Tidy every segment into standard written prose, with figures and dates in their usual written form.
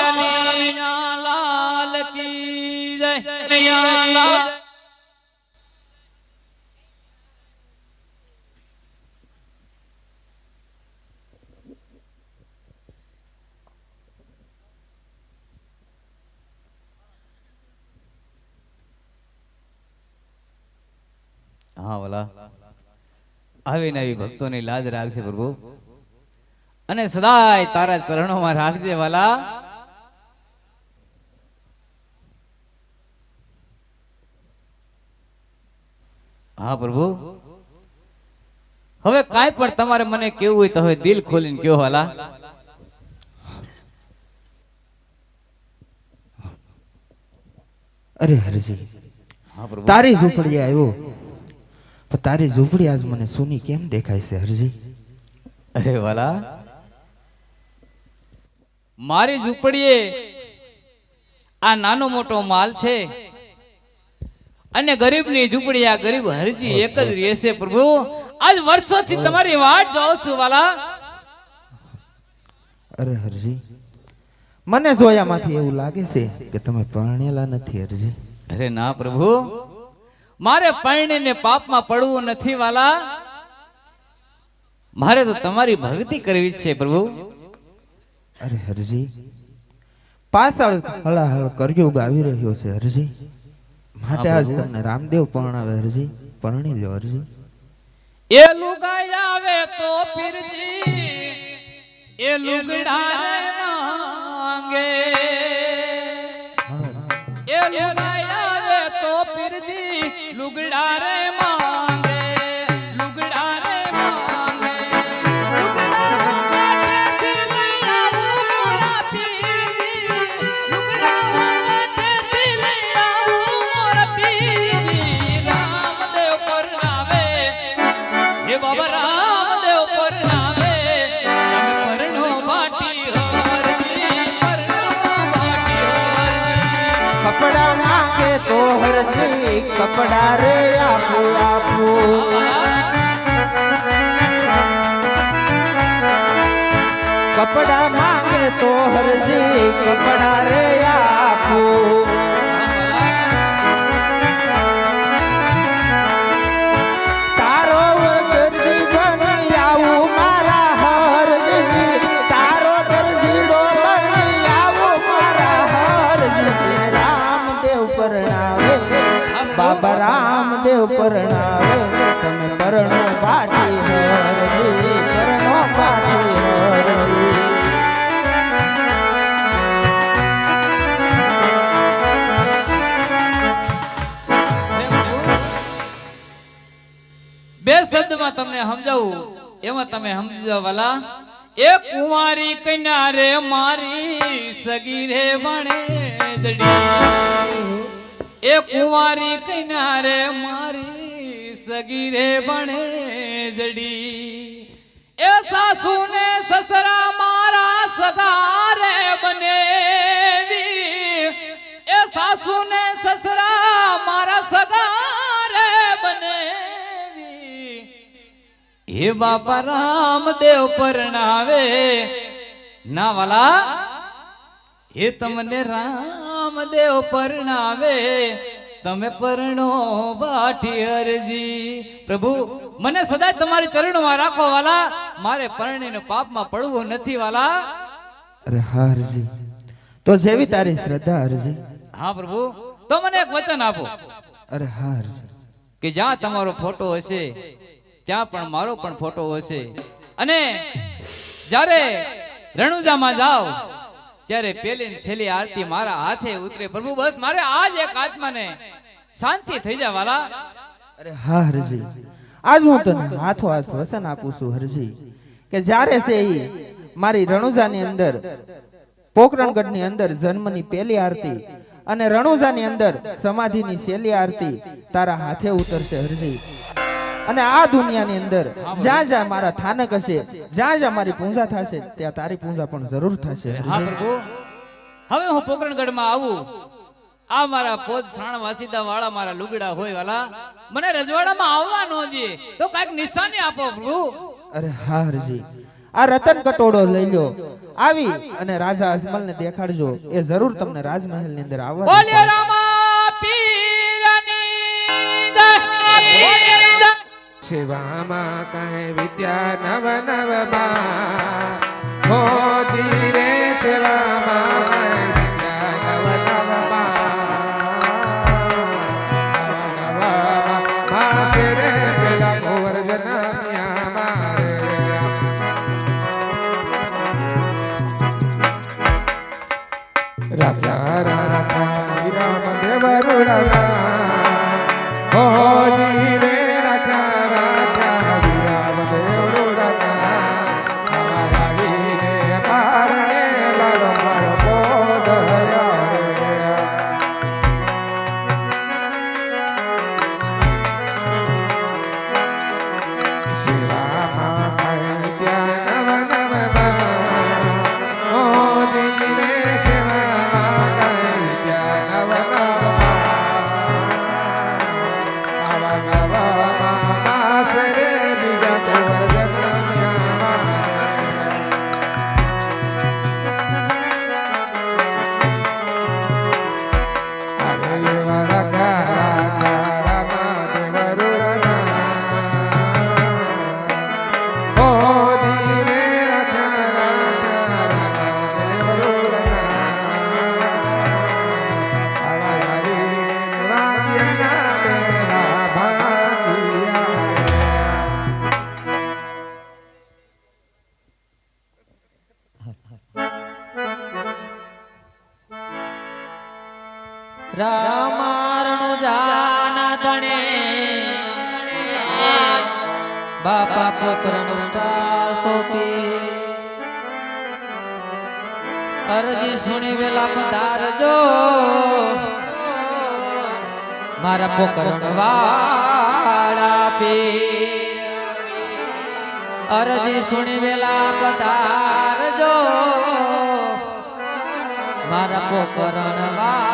કનૈયા લાલ કી જય કનૈયા લાલ હા વાલા આવીને આવી ભક્તોની લાજ રાખજે પ્રભુ અને સદાય તારા ચરણોમાં રાખજે વાલા હા પ્રભુ હવે કાંઈ પણ તમારે મને કેવું હોય તો હવે દિલ ખોલીને કયો વાલા અરે હરજી હા પ્રભુ તારી ઝૂંપડી આવ્યો પણ તારી ઝૂંપડી આજ મને સૂની કેમ દેખાય છે હરજી? અરે વાલા મારી ઝૂંપડીએ આ નાનો મોટો માલ છે અને ગરીબની ઝૂંપડી આ ગરીબ હરજી એક જ રહેશે પ્રભુ આજ વર્ષોથી તમારી વાટ જોઉં છું વાલા અરે હરજી મને જોયામાંથી એવું લાગે છે કે તમે પરણેલા નથી હરજી. અરે ના પ્રભુ મારે પરણીને પાપમાં પડવું નથી વાલા મારે તો તમારી ભક્તિ કરવી છે પ્રભુ. અરે હરજી પાછળ હળાહળ કળયુગ આવી રહ્યો છે હરજી માટે આજ તમને રામદેવ પરણાવે હરજી પરણી લ્યો હરજી. એ લુગાઈ આવે તો પીરજી એ લુગડા રે માંગે એ લુગાઈ આવે તો પીરજી લુગડા રે માંગે લુગડા રે માંગે લુગડા કાઠેથી લઈ આવું મોરા પીરજી લુગડા કાઠેથી લઈ આવું મોરા પીરજી રામદેવ પરણાવે હે બાબા રામદેવ પરણાવે તમે પરણો બાટી હરજી પરણો બાટી હરજી કપડા માંગે તો હરજી કપડા રે આપું આપું કપડા માંગે તો હરજી કપડા રે આપું તારો દરજી બની આવું મારા હરજી તારો દરજીડો બની આવું મારા હરજી રામદેવ પરણાવે બાબા રામદેવ પરણાવે તમે પરણો બાટી હરજી પરણો બાટી હરજી. બે શબ્દમાં તમને સમજાવું એમાં તમે સમજી જાવ વાલા એ કુંવારી કન્યા રે મારી સગી રે ભણે જડી એ કુંવારી કન્યા રે મારી સગી રે ભણે જડી એ સાસુ ને સસરા મારા સગા રે બનેવી એ સાસુ ને સસરા મારા સગા રે બનેવી હે બાપા રામદેવ પરણાવે ના વાલા હે તમને રામદેવ પરણાવે તમે પરણો બાઠી હરજી. પ્રભુ મને સદાય તમારી ચરણોમાં રાખો વાલા મારે પરણીને પાપમાં પડવું નથી વાલા. અરે હા હરજી તો જેવી તારી શ્રદ્ધા હરજી. હા પ્રભુ તો મને એક વચન આપો અરે હા હરજી કે જ્યાં તમારો ફોટો હશે ત્યાં પણ મારો પણ ફોટો હશે અને જ્યારે રણુજામાં જાઓ ત્યારે પેલી ને છેલ્લી આરતી મારા હાથે ઉતરે પ્રભુ બસ મારે આજ એક આત્માને શાંતિ થઈ જાય વાલા. અરે હા હરજી આજ હું તને હાથો હાથ વચન આપું છું હરજી કે જ્યારે છે ઈ મારી રણુજાની અંદર પોકરણગઢની અંદર જન્મની પહેલી આરતી અને રણુજાની અંદર સમાધિની છેલ્લી આરતી તારા હાથે ઉતરશે હરજી. અને આ દુનિયાની અંદર જ્યાં જ્યાં મારા થાનક હશે જ્યાં જ્યાં મારી પૂજા થશે ત્યાં તારી પૂજા પણ જરૂર થશે. હા પ્રભુ હવે હું પોકરણગઢમાં આવું આ મારા પોત સાણ વાસીદા વાળા મારા લુગડા હોય વાલા મને રજવાડામાં આવવા ન દે તો કાંઈક નિશાની આપો પ્રભુ. અરે હા હરજી આ રતન કટોળો લઈ લો, આવી અને રાજા અજમલને દેખાડજો, એ જરૂર તમને રાજમહેલની અંદર આવવા બોલે દેશે. રામા પીરની જય. શિવામાં કઈ વિદ્યા નવ નવ માં હો ધીરે શિવામાં કઈ વિદ્યા નવ નવ માં નવ માં શિરે પેલા ગોવર્ધન રાજા રામ દેવ રૂડા હો ધીરે રામારણું જાના ધણે બાપા પોકરણ સોપી અરજી સુણી વેલા પધારજો મારા પોકરણ વાળા પી અરજી સુણી વેલા પધારજો મારા પોકરણ વાળા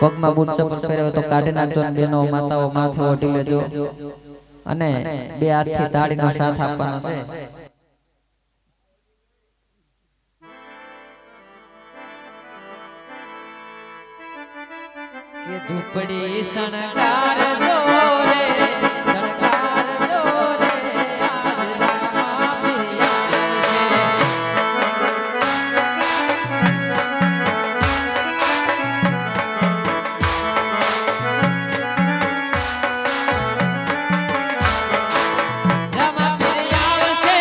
પગમાં બૂટ ચપ્પલ પહેર્યો તો કાઢી નાખજો, બેનો માતાઓ માથે ઓઢી લેજો અને બે હાથથી તાળીનો સાથ આપવાનો છે. કે ઝૂંપડી શણગારજો રે શણગારજો રે આજ રામા પિરિયા છે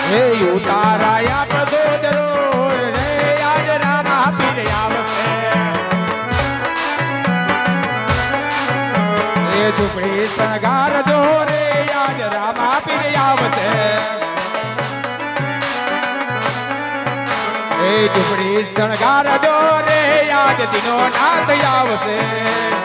હે ઉતારાયા બધો જરૂર રે આજ રામ આપીને આવશે એ ઝૂંપડી શણગાર જો રે આજ રામ આપીને આવશે એ ઝૂંપડી શણગાર જો રે આજ દિનો નાથ આવશે